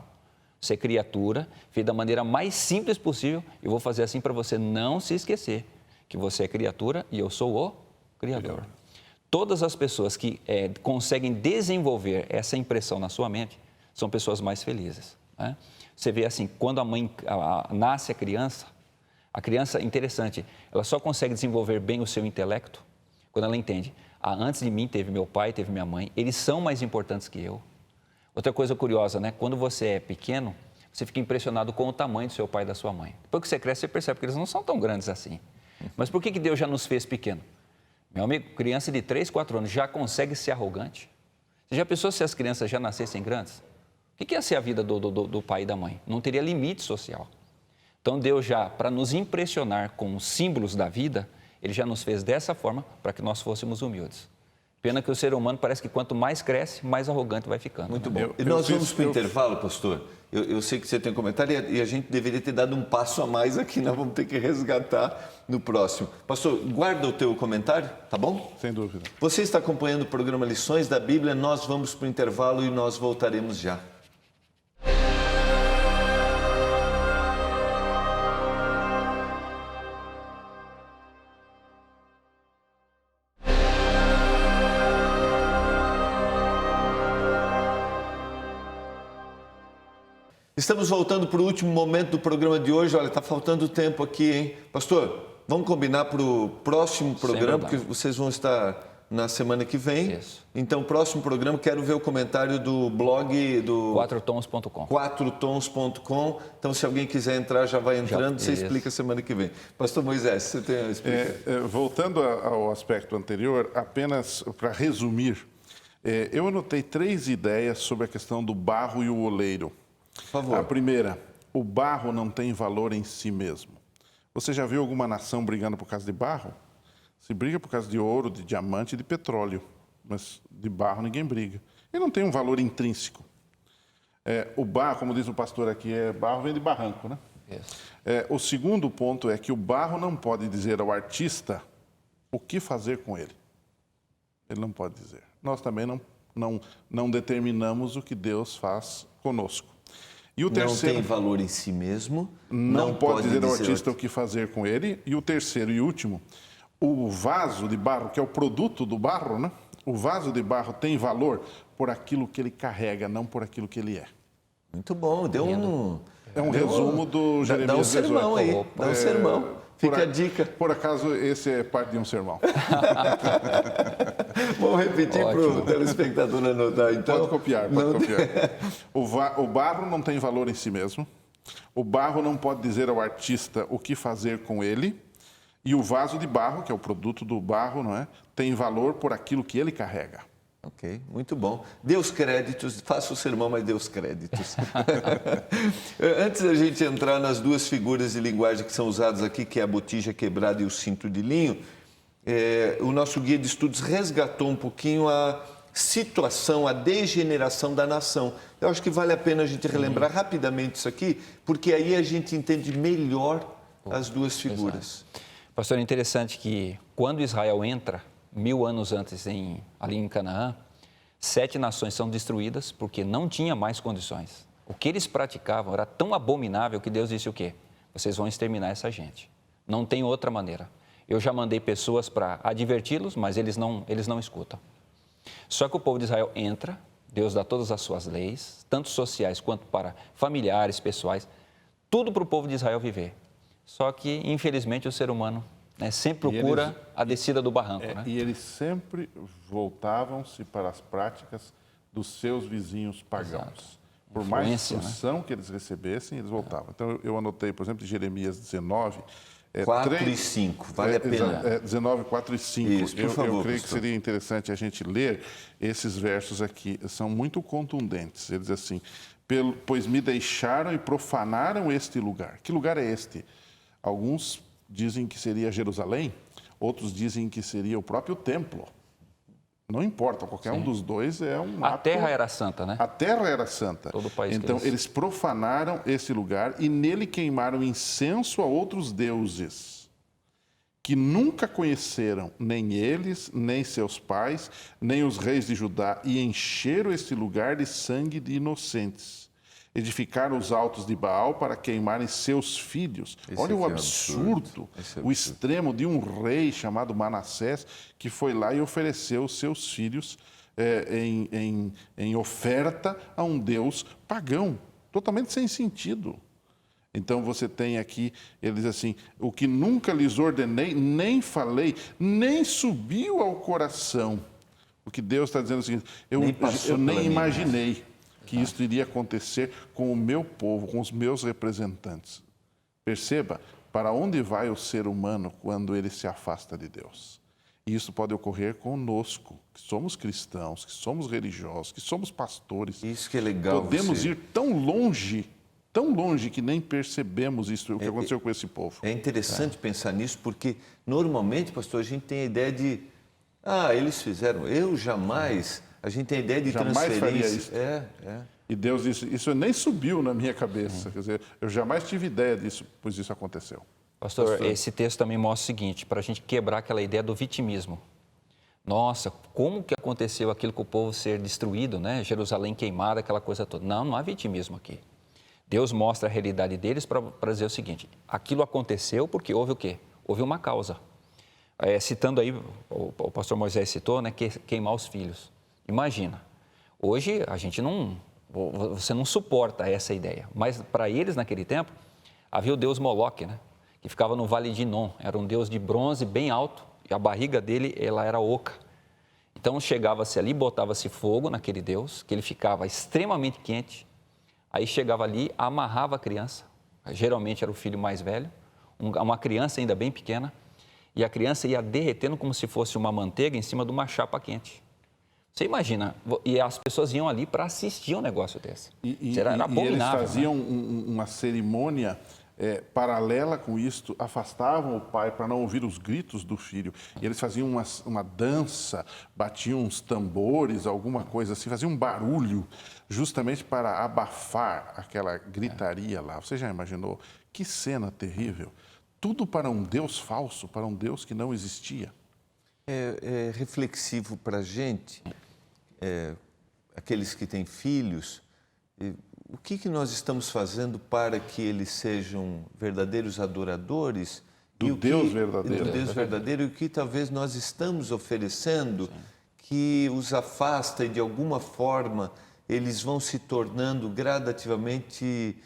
você é criatura, feito da maneira mais simples possível. Eu vou fazer assim para você não se esquecer que você é criatura e eu sou o Criador. Todas as pessoas que conseguem desenvolver essa impressão na sua mente são pessoas mais felizes, né? Você vê assim, quando nasce a criança, interessante, ela só consegue desenvolver bem o seu intelecto quando ela entende, antes de mim teve meu pai, teve minha mãe, eles são mais importantes que eu. Outra coisa curiosa, né? Quando você é pequeno, você fica impressionado com o tamanho do seu pai e da sua mãe. Depois que você cresce, você percebe que eles não são tão grandes assim. Mas por que Deus já nos fez pequeno? Meu amigo, criança de 3, 4 anos já consegue ser arrogante? Você já pensou se as crianças já nascessem grandes? O que ia ser a vida do pai e da mãe? Não teria limite social. Então, Deus já, para nos impressionar com os símbolos da vida, Ele já nos fez dessa forma para que nós fôssemos humildes. Pena que o ser humano parece que quanto mais cresce, mais arrogante vai ficando. Muito bom. E nós vamos para o intervalo, pastor. Eu sei que você tem um comentário e a gente deveria ter dado um passo a mais aqui, nós vamos ter que resgatar no próximo. Pastor, guarda o teu comentário, tá bom? Sem dúvida. Você está acompanhando o programa Lições da Bíblia, nós vamos para o intervalo e nós voltaremos já. Estamos voltando para o último momento do programa de hoje. Olha, está faltando tempo aqui, hein? Pastor, vamos combinar para o próximo programa, porque vocês vão estar na semana que vem. Isso. Então, próximo programa, quero ver o comentário do blog do... quatrotons.com. quatrotons.com. Então, se alguém quiser entrar, já vai entrando, você explica semana que vem. Pastor Moisés, você tem a explicação? Voltando ao aspecto anterior, apenas para resumir, eu anotei 3 ideias sobre a questão do barro e o oleiro. Por favor. A primeira, o barro não tem valor em si mesmo. Você já viu alguma nação brigando por causa de barro? Se briga por causa de ouro, de diamante e de petróleo, mas de barro ninguém briga. Ele não tem um valor intrínseco. O barro, como diz o pastor aqui, barro vem de barranco, né? O segundo ponto é que o barro não pode dizer ao artista o que fazer com ele. Ele não pode dizer. Nós também não determinamos o que Deus faz conosco. E o terceiro, não tem valor em si mesmo. Não pode dizer ao artista o que fazer com ele. E o terceiro e último, o vaso de barro, que é o produto do barro, né? O vaso de barro tem valor por aquilo que ele carrega, não por aquilo que ele é. Muito bom, deu um... É um resumo do Jeremias 18. Dá um sermão aí, dá um sermão. Fica a dica. Por acaso, esse é parte de um sermão. Vamos repetir para o telespectador anotar, então? Pode copiar. O barro não tem valor em si mesmo. O barro não pode dizer ao artista o que fazer com ele. E o vaso de barro, que é o produto do barro, não é? Tem valor por aquilo que ele carrega. Ok, muito bom. Dê os créditos, faça o sermão, mas dê os créditos. Antes da gente entrar nas 2 figuras de linguagem que são usadas aqui, que é a botija quebrada e o cinto de linho, o nosso guia de estudos resgatou um pouquinho a situação, a degeneração da nação. Eu acho que vale a pena a gente relembrar rapidamente isso aqui, porque aí a gente entende melhor as 2 figuras. Exato. Pastor, é interessante que quando Israel entra, 1000 anos antes, ali em Canaã, 7 nações são destruídas porque não tinha mais condições. O que eles praticavam era tão abominável que Deus disse o quê? Vocês vão exterminar essa gente. Não tem outra maneira. Eu já mandei pessoas para adverti-los, mas eles não escutam. Só que o povo de Israel entra, Deus dá todas as suas leis, tanto sociais quanto para familiares, pessoais, tudo para o povo de Israel viver. Só que, infelizmente, o ser humano sempre procura a descida do barranco. Né? E eles sempre voltavam-se para as práticas dos seus vizinhos pagãos. Exato. Por mais instrução que eles recebessem, eles voltavam. Então, eu anotei, por exemplo, de Jeremias 19... 4 e 5, vale a pena. 19, 4 e 5. Isso, por favor, eu creio pastor. que seria interessante a gente ler esses versos aqui. São muito contundentes. Ele diz assim, pois me deixaram e profanaram este lugar. Que lugar é este? Alguns dizem que seria Jerusalém, outros dizem que seria o próprio templo. Não importa, qualquer um dos dois é um A ato... terra era santa, né? A terra era santa. Todo o país então, que eles profanaram esse lugar e nele queimaram incenso a outros deuses, que nunca conheceram, nem eles, nem seus pais, nem os reis de Judá, e encheram esse lugar de sangue de inocentes. Edificaram os altos de Baal para queimarem seus filhos. Olha o absurdo, o extremo de um rei chamado Manassés, que foi lá e ofereceu os seus filhos em oferta a um Deus pagão, totalmente sem sentido. Então você tem aqui, ele diz assim, o que nunca lhes ordenei, nem falei, nem subiu ao coração. O que Deus está dizendo é o seguinte, eu nem imaginei que isso iria acontecer com o meu povo, com os meus representantes. Perceba, para onde vai o ser humano quando ele se afasta de Deus? E isso pode ocorrer conosco, que somos cristãos, que somos religiosos, que somos pastores. Isso que é legal. Podemos ir tão longe que nem percebemos isso, o que aconteceu com esse povo. É interessante pensar nisso, porque normalmente, pastor, a gente tem a ideia de, eles fizeram, eu jamais... A gente tem a ideia de jamais transferência. Faria isso. E Deus disse, isso nem subiu na minha cabeça. Quer dizer, eu jamais tive ideia disso, pois isso aconteceu. Pastor, esse texto também mostra o seguinte, para a gente quebrar aquela ideia do vitimismo. Nossa, como que aconteceu aquilo com o povo ser destruído, né? Jerusalém queimada, aquela coisa toda. Não há vitimismo aqui. Deus mostra a realidade deles para dizer o seguinte, aquilo aconteceu porque houve o quê? Houve uma causa. Citando aí, o pastor Moisés citou, né, queimar os filhos. Imagina, hoje a gente você não suporta essa ideia, mas para eles naquele tempo havia o deus Moloque, né, que ficava no Vale de Inom, era um deus de bronze bem alto e a barriga dele ela era oca. Então chegava-se ali, botava-se fogo naquele deus, que ele ficava extremamente quente, aí chegava ali, amarrava a criança, geralmente era o filho mais velho, uma criança ainda bem pequena, e a criança ia derretendo como se fosse uma manteiga em cima de uma chapa quente. Você imagina, e as pessoas iam ali para assistir um negócio desse. Era abominável. E eles faziam uma cerimônia paralela com isto, afastavam o pai para não ouvir os gritos do filho. E eles faziam uma dança, batiam uns tambores, alguma coisa assim, faziam um barulho, justamente para abafar aquela gritaria lá. Você já imaginou? Que cena terrível. Tudo para um Deus falso, para um Deus que não existia. É reflexivo para a gente, aqueles que têm filhos, o que nós estamos fazendo para que eles sejam verdadeiros adoradores do Deus verdadeiro. Do Deus verdadeiro, e o que talvez nós estamos oferecendo que os afasta e de alguma forma eles vão se tornando gradativamente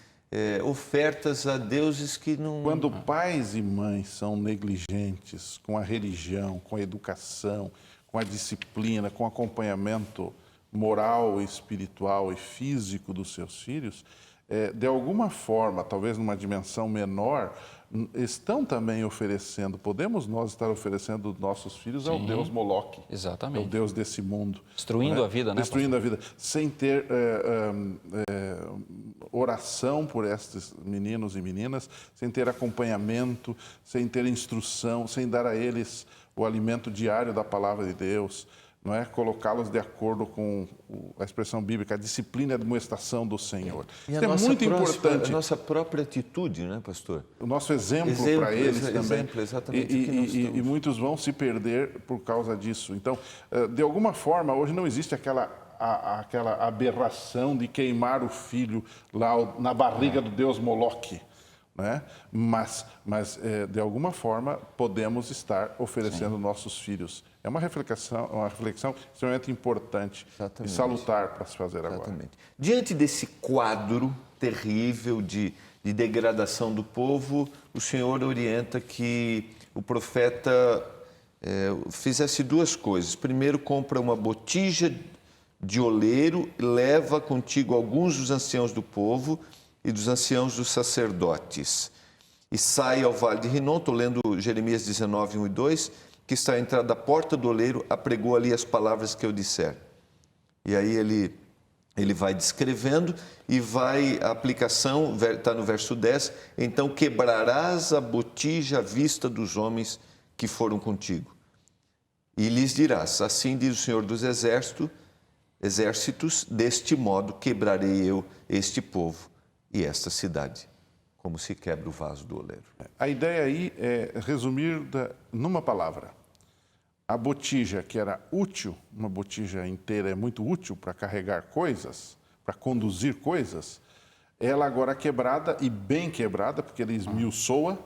ofertas a deuses que não... Quando pais e mães são negligentes com a religião, com a educação, com a disciplina, com o acompanhamento moral, espiritual e físico dos seus filhos, de alguma forma, talvez numa dimensão menor, estão também oferecendo, podemos nós estar oferecendo nossos filhos ao Deus Moloque. Exatamente. Ao Deus desse mundo. Destruindo a vida, né? Destruindo a vida, sem ter oração por estes meninos e meninas, sem ter acompanhamento, sem ter instrução, sem dar a eles o alimento diário da palavra de Deus, não é? Colocá-los de acordo com a expressão bíblica, a disciplina e a admoestação do Senhor. E isso é muito importante. A nossa própria atitude, né, pastor? O nosso exemplo para eles também. Exatamente. E muitos vão se perder por causa disso. Então, de alguma forma, hoje não existe aquela aberração de queimar o filho lá na barriga do Deus Moloque. Né? Mas de alguma forma, podemos estar oferecendo nossos filhos. É uma reflexão extremamente importante e salutar para se fazer agora. Exatamente. Diante desse quadro terrível de degradação do povo, o Senhor orienta que o profeta fizesse duas coisas. Primeiro, compra uma botija de oleiro, leva contigo alguns dos anciãos do povo e dos anciãos dos sacerdotes. E sai ao vale de Rinom, estou lendo Jeremias 19, 1 e 2, que está à entrada da porta do oleiro, apregou ali as palavras que eu disser. E aí ele vai descrevendo e a aplicação, está no verso 10, então quebrarás a botija à vista dos homens que foram contigo. E lhes dirás, assim diz o Senhor dos exércitos, deste modo quebrarei eu este povo e esta cidade, como se quebra o vaso do oleiro. A ideia aí é resumir numa palavra. A botija, que era útil, uma botija inteira é muito útil para carregar coisas, para conduzir coisas, ela agora quebrada e bem quebrada, porque ele esmiuçoa,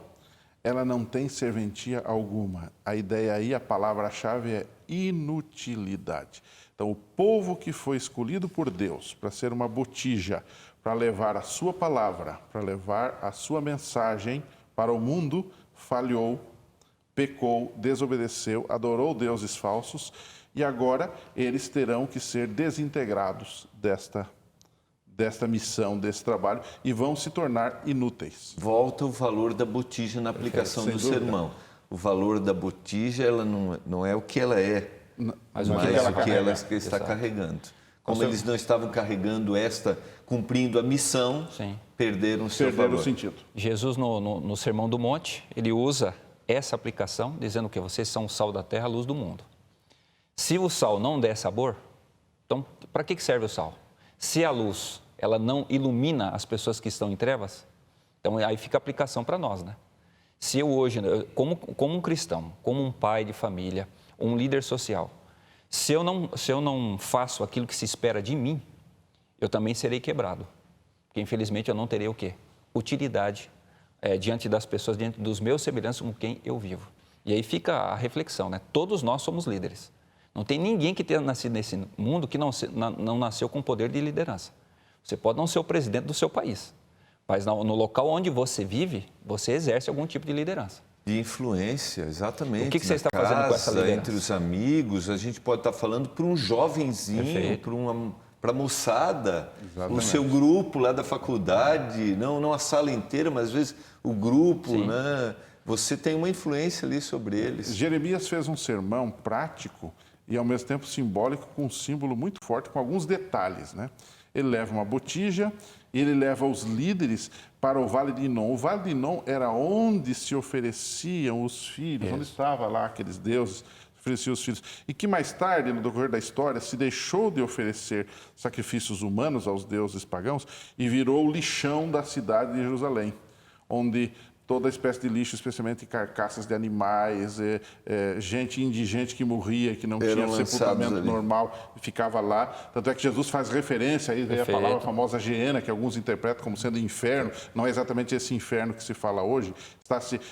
ela não tem serventia alguma. A ideia aí, a palavra-chave é inutilidade. Então, o povo que foi escolhido por Deus para ser uma botija, para levar a sua palavra, para levar a sua mensagem para o mundo, falhou, pecou, desobedeceu, adorou deuses falsos e agora eles terão que ser desintegrados desta missão, desse trabalho e vão se tornar inúteis. Volta o valor da botija na aplicação do sermão. O valor da botija, ela não é o que ela é, mas o que ela está carregando. Como eles não estavam carregando cumprindo a missão, perderam o seu valor. O sentido. Jesus, no Sermão do Monte, ele usa essa aplicação, dizendo que vocês são o sal da terra, a luz do mundo. Se o sal não der sabor, então para que serve o sal? Se a luz ela não ilumina as pessoas que estão em trevas, então aí fica a aplicação para nós, né? Se eu hoje, como um cristão, como um pai de família, um líder social, se eu não faço aquilo que se espera de mim, eu também serei quebrado. Porque infelizmente eu não terei o quê? Utilidade diante das pessoas, diante dos meus semelhantes com quem eu vivo. E aí fica a reflexão, né? Todos nós somos líderes. Não tem ninguém que tenha nascido nesse mundo que não nasceu com poder de liderança. Você pode não ser o presidente do seu país, mas no local onde você vive, você exerce algum tipo de liderança. De influência, exatamente. O que você está fazendo com essa liderança? Entre os amigos, a gente pode estar falando para um jovenzinho, para a moçada, o seu grupo lá da faculdade, não a sala inteira, mas às vezes o grupo, né? Você tem uma influência ali sobre eles. Jeremias fez um sermão prático e ao mesmo tempo simbólico, com um símbolo muito forte, com alguns detalhes, né? Ele leva uma botija e ele leva os líderes para o Vale de Inom. O Vale de Inom era onde se ofereciam os filhos, onde estavam lá aqueles deuses, ofereciam os filhos. E que mais tarde, no decorrer da história, se deixou de oferecer sacrifícios humanos aos deuses pagãos e virou o lixão da cidade de Jerusalém, onde toda espécie de lixo, especialmente carcaças de animais, gente indigente que morria, que não tinha sepultamento normal, ficava lá. Tanto é que Jesus faz referência, aí vem a palavra famosa Geena, que alguns interpretam como sendo inferno. Não é exatamente esse inferno que se fala hoje.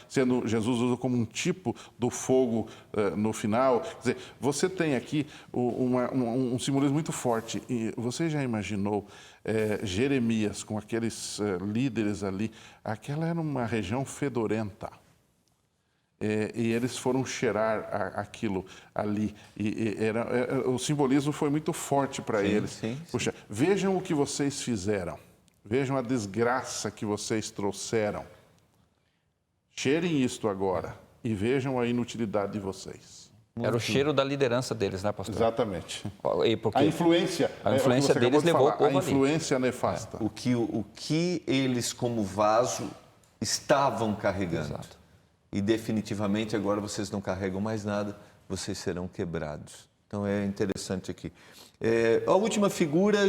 Jesus usa como um tipo do fogo no final. Quer dizer, você tem aqui um simbolismo muito forte. E você já imaginou Jeremias com aqueles líderes ali? Aquela era uma região fedorenta. E eles foram cheirar aquilo ali. O simbolismo foi muito forte para eles. Sim. Puxa, vejam o que vocês fizeram. Vejam a desgraça que vocês trouxeram. Cheirem isto agora e vejam a inutilidade de vocês. Era o cheiro da liderança deles, né, pastor? Exatamente. A influência deles levou o povo ali. A influência nefasta. O que eles, como vaso, estavam carregando. Exato. E definitivamente agora vocês não carregam mais nada, vocês serão quebrados. Então é interessante aqui. A última figura,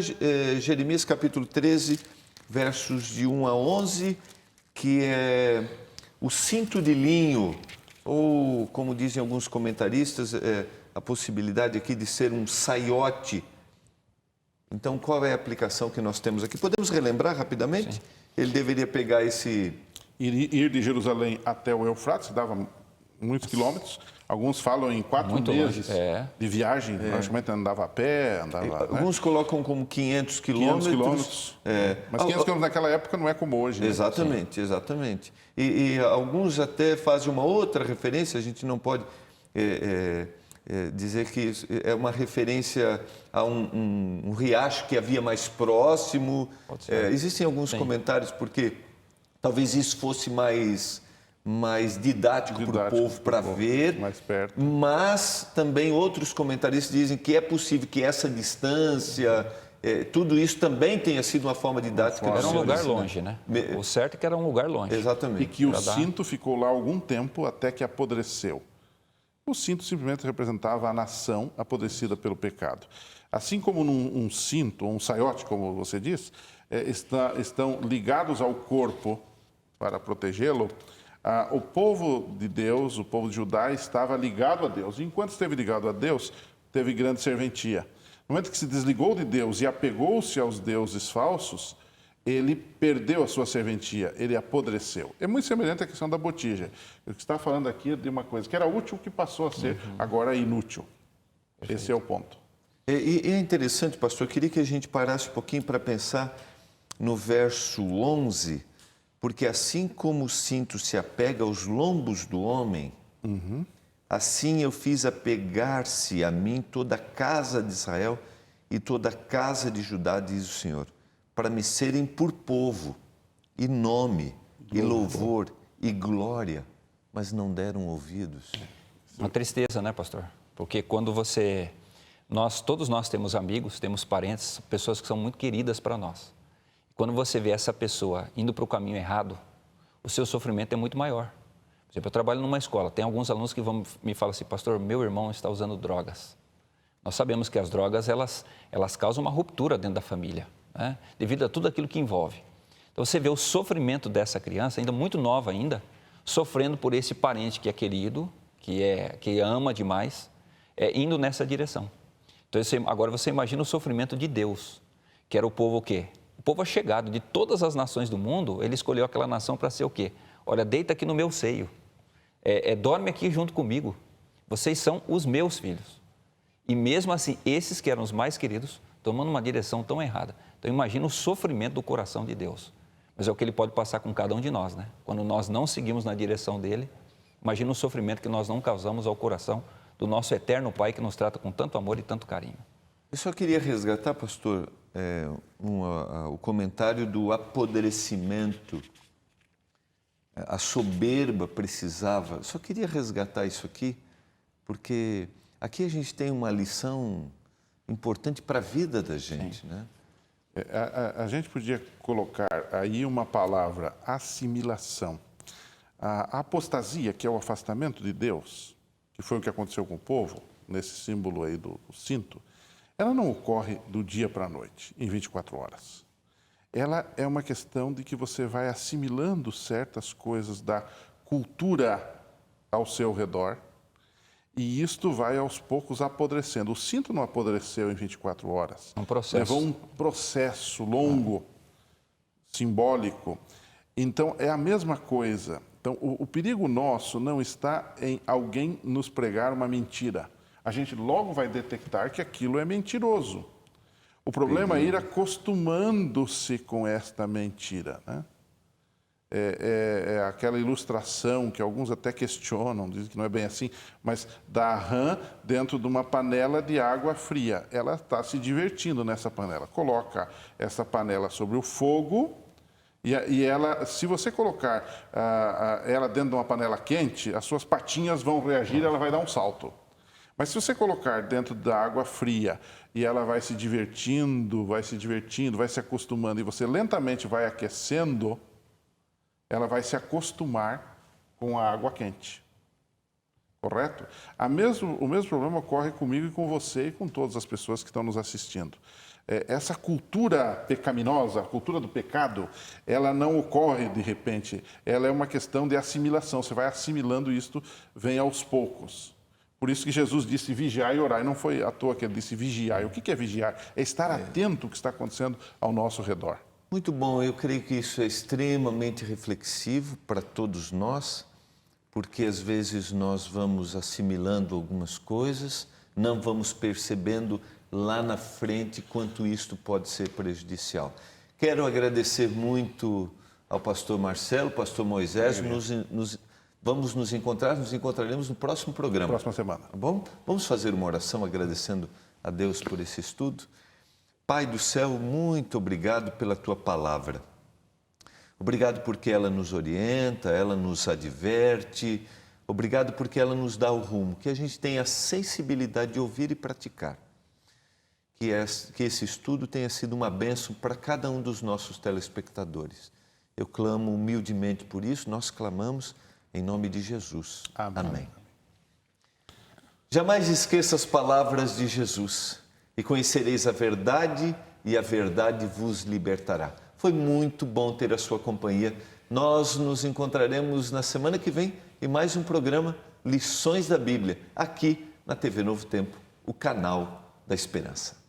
Jeremias capítulo 13, versos de 1 a 11, que é o cinto de linho, ou como dizem alguns comentaristas, a possibilidade aqui de ser um saiote. Então, qual é a aplicação que nós temos aqui? Podemos relembrar rapidamente? Sim. Ele deveria pegar esse... Ir de Jerusalém até o Eufrates, dava muitos quilômetros. Alguns falam em 4 meses de viagem. Praticamente andava a pé, Alguns colocam como 500 quilômetros. 500 quilômetros. Mas 500 quilômetros naquela época não é como hoje. Né? Exatamente. E alguns até fazem uma outra referência, a gente não pode dizer que isso é uma referência a um riacho que havia mais próximo. Existem alguns comentários, porque talvez isso fosse mais didático para o povo para ver, mais perto. Mas também outros comentaristas dizem que é possível que essa distância, tudo isso também tenha sido uma forma didática. Era um lugar longe, né? O certo é que era um lugar longe. Exatamente. E que o cinto ficou lá algum tempo até que apodreceu. O cinto simplesmente representava a nação apodrecida pelo pecado. Assim como um cinto, um saiote, como você diz, estão ligados ao corpo para protegê-lo, o povo de Deus, o povo de Judá, estava ligado a Deus. E enquanto esteve ligado a Deus, teve grande serventia. No momento que se desligou de Deus e apegou-se aos deuses falsos, ele perdeu a sua serventia, ele apodreceu. É muito semelhante à questão da botija. O que está falando aqui é de uma coisa que era útil, que passou a ser agora inútil. Perfeito. Esse é o ponto. E é interessante, pastor, eu queria que a gente parasse um pouquinho para pensar no verso 11, porque assim como o cinto se apega aos lombos do homem, assim eu fiz apegar-se a mim toda a casa de Israel e toda a casa de Judá, diz o Senhor, para me serem por povo, e nome, e louvor, e glória, mas não deram ouvidos. Uma tristeza, né, pastor? Porque quando todos nós temos amigos, temos parentes, pessoas que são muito queridas para nós. Quando você vê essa pessoa indo para o caminho errado, o seu sofrimento é muito maior. Por exemplo, eu trabalho numa escola, tem alguns alunos que me falam assim, pastor, meu irmão está usando drogas. Nós sabemos que as drogas, elas causam uma ruptura dentro da família, né? Devido a tudo aquilo que envolve. Então você vê o sofrimento dessa criança, ainda muito nova ainda, sofrendo por esse parente que é querido, que ama demais, indo nessa direção. Então agora você imagina o sofrimento de Deus, que era o povo o quê? O povo achegado de todas as nações do mundo, ele escolheu aquela nação para ser o quê? Olha, deita aqui no meu seio, dorme aqui junto comigo, vocês são os meus filhos. E mesmo assim, esses que eram os mais queridos, tomando uma direção tão errada. Então imagina o sofrimento do coração de Deus. Mas é o que ele pode passar com cada um de nós, né? Quando nós não seguimos na direção dele, imagina o sofrimento que nós não causamos ao coração do nosso eterno Pai que nos trata com tanto amor e tanto carinho. Eu só queria resgatar, pastor, o comentário do apodrecimento. A soberba precisava. Eu só queria resgatar isso aqui, porque aqui a gente tem uma lição importante para a vida da gente, né? A gente podia colocar aí uma palavra, assimilação. A apostasia, que é o afastamento de Deus, que foi o que aconteceu com o povo, nesse símbolo aí do cinto, ela não ocorre do dia para a noite, em 24 horas. Ela é uma questão de que você vai assimilando certas coisas da cultura ao seu redor, e isto vai aos poucos apodrecendo. O cinto não apodreceu em 24 horas. Um processo. Levou um processo longo, simbólico. Então, é a mesma coisa. Então, o perigo nosso não está em alguém nos pregar uma mentira. A gente logo vai detectar que aquilo é mentiroso. O problema é ir acostumando-se com esta mentira, né? É aquela ilustração que alguns até questionam, dizem que não é bem assim, mas da rã dentro de uma panela de água fria. Ela está se divertindo nessa panela. Coloca essa panela sobre o fogo e ela, se você colocar ela dentro de uma panela quente, as suas patinhas vão reagir e ela vai dar um salto. Mas se você colocar dentro da água fria e ela vai se divertindo, vai se acostumando e você lentamente vai aquecendo, ela vai se acostumar com a água quente. Correto? O mesmo problema ocorre comigo e com você e com todas as pessoas que estão nos assistindo. Essa cultura pecaminosa, a cultura do pecado, ela não ocorre de repente. Ela é uma questão de assimilação. Você vai assimilando isto, vem aos poucos. Por isso que Jesus disse vigiar e orar. E não foi à toa que ele disse vigiar. E o que é vigiar? É estar atento ao que está acontecendo ao nosso redor. Muito bom, eu creio que isso é extremamente reflexivo para todos nós, porque às vezes nós vamos assimilando algumas coisas, não vamos percebendo lá na frente quanto isto pode ser prejudicial. Quero agradecer muito ao pastor Marcelo, pastor Moisés, vamos nos encontraremos no próximo programa. Próxima semana. Tá bom? Vamos fazer uma oração agradecendo a Deus por esse estudo. Pai do céu, muito obrigado pela Tua palavra. Obrigado porque ela nos orienta, ela nos adverte. Obrigado porque ela nos dá o rumo, que a gente tenha a sensibilidade de ouvir e praticar. Que esse estudo tenha sido uma bênção para cada um dos nossos telespectadores. Eu clamo humildemente por isso, nós clamamos em nome de Jesus. Amém. Amém. Jamais esqueça as palavras de Jesus. E conhecereis a verdade, e a verdade vos libertará. Foi muito bom ter a sua companhia. Nós nos encontraremos na semana que vem em mais um programa Lições da Bíblia, aqui na TV Novo Tempo, o canal da Esperança.